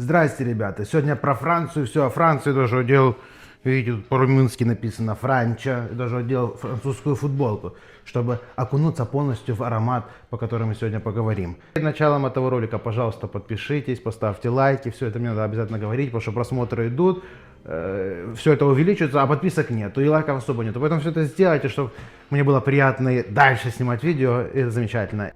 Здрасте, ребята. Сегодня про Францию. Все о Франции даже одел. Видите, тут по-румынски написано «Франча». Даже одел французскую футболку, чтобы окунуться полностью в аромат, по которому мы сегодня поговорим. Перед началом этого ролика, пожалуйста, подпишитесь, поставьте лайки. Все это мне надо обязательно говорить, потому что просмотры идут. Все это увеличивается, а подписок нету и лайков особо нету. Поэтому все это сделайте, чтобы мне было приятно и дальше снимать видео. И это замечательно.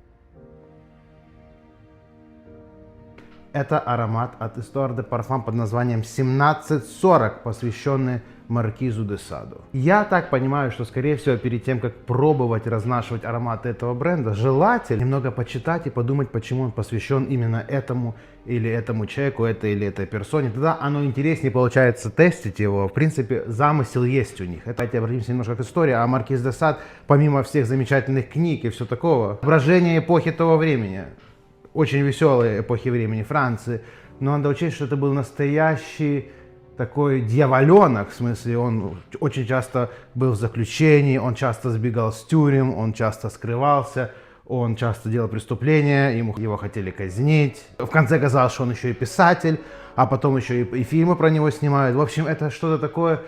Это аромат от Histoire de Parfum под названием 1740, посвященный Маркизу де Саду. Я так понимаю, что, скорее всего, перед тем, как пробовать разнашивать ароматы этого бренда, желательно немного почитать и подумать, почему он посвящен именно этому или этому человеку, этой или этой персоне. Тогда оно интереснее получается тестить его. В принципе, замысел есть у них. Давайте обратимся немножко к истории. А Маркиз де Сад, помимо всех замечательных книг и все такого, отображение эпохи того времени. Очень веселой эпохи времени Франции, но надо учесть, что это был настоящий такой дьяволенок, в смысле он очень часто был в заключении, он часто сбегал с тюрем, он часто скрывался, он часто делал преступления, его хотели казнить. В конце оказалось, что он еще и писатель, а потом еще и фильмы про него снимают. В общем, это что-то такое,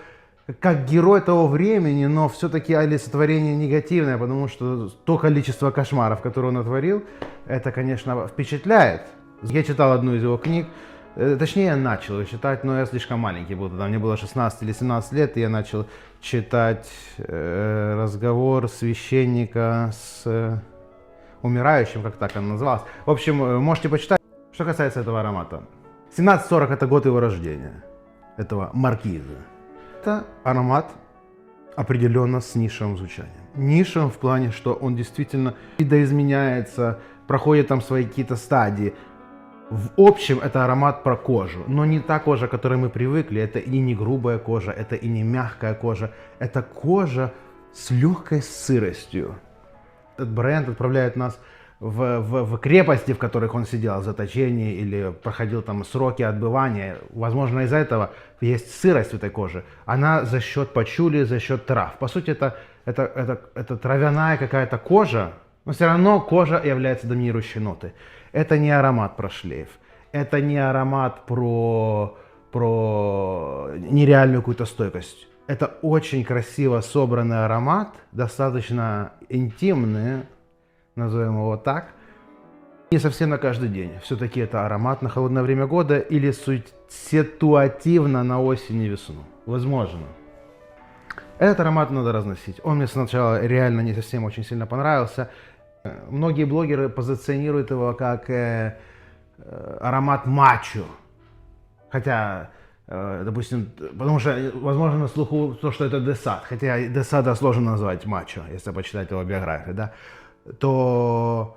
как герой того времени, но все-таки олицетворение негативное, потому что то количество кошмаров, которые он натворил, это, конечно, впечатляет. Я читал одну из его книг, точнее, я начал ее читать, но я слишком маленький был тогда, мне было 16 или 17 лет, и я начал читать разговор священника с умирающим, как так он назывался. В общем, можете почитать. Что касается этого аромата. 1740 это год его рождения, этого маркиза. Это аромат определенно с нишевым звучанием. Нишевым в плане, что он действительно видоизменяется, проходит там свои какие-то стадии. В общем, это аромат про кожу, но не та кожа, к которой мы привыкли. Это и не грубая кожа, это и не мягкая кожа. Это кожа с легкой сыростью. Этот бренд отправляет нас в крепости, в которых он сидел, в заточении или проходил там сроки отбывания. Возможно, из-за этого есть сырость в этой коже. Она за счет пачули, за счет трав. По сути, это травяная какая-то кожа, но все равно кожа является доминирующей нотой. Это не аромат про шлейф, это не аромат про нереальную какую-то стойкость. Это очень красиво собранный аромат, достаточно интимный, назовем его так. Не совсем на каждый день. Все-таки это аромат на холодное время года или ситуативно на осень и весну. Возможно. Этот аромат надо разносить. Он мне сначала реально не совсем очень сильно понравился. Многие блогеры позиционируют его как аромат мачо. Хотя, допустим, потому что, возможно, на слуху то, что это де Сад. Хотя де Сада сложно назвать мачо, если почитать его биографию, да. То,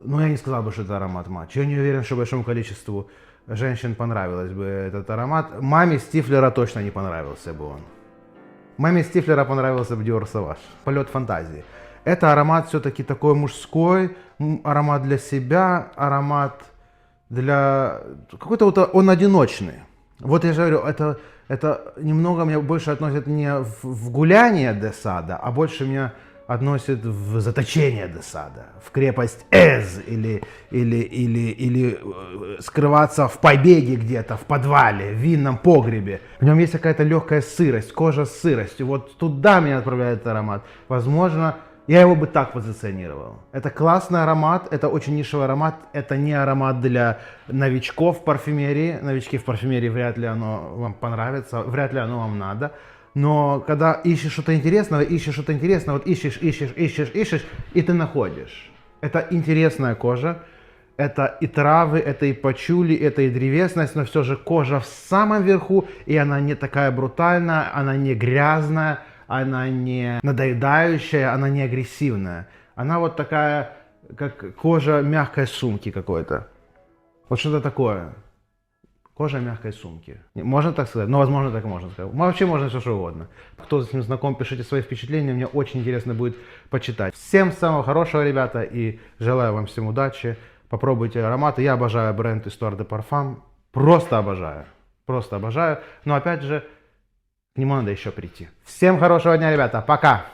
ну, я не сказал бы, что это аромат мачо. Я не уверен, что большому количеству женщин понравилось бы этот аромат. Маме Стифлера точно не понравился бы он. Маме Стифлера понравился бы Dior Sauvage. Полет фантазии. Это аромат все-таки такой мужской, аромат для себя, аромат для... Какой-то вот он одиночный. Вот я же говорю, это немного меня больше относит не в гуляние де Сада, а больше меня относит в заточение де Сада, в крепость Эз или скрываться в побеге где-то, в подвале, в винном погребе. В нем есть какая-то легкая сырость, кожа с сыростью. Вот туда меня отправляет этот аромат. Возможно, я его бы так позиционировал. Это классный аромат, это очень нишевый аромат, это не аромат для новичков в парфюмерии. Новички в парфюмерии вряд ли оно вам понравится, вряд ли оно вам надо. Но когда ищешь что-то интересное, вот ищешь, и ты находишь. Это интересная кожа, это и травы, это и пачули, это и древесность, но все же кожа в самом верху, и она не такая брутальная, она не грязная, она не надоедающая, она не агрессивная. Она вот такая, как кожа мягкой сумки какой-то. Вот что-то такое. Кожа мягкой сумки. Можно так сказать? Ну, возможно, так можно сказать. Вообще можно все что угодно. Кто с ним знаком, пишите свои впечатления. Мне очень интересно будет почитать. Всем самого хорошего, ребята, и желаю вам всем удачи. Попробуйте ароматы. Я обожаю бренд Histoire de Parfum. Просто обожаю. Просто обожаю. Но опять же, к нему надо еще прийти. Всем хорошего дня, ребята. Пока!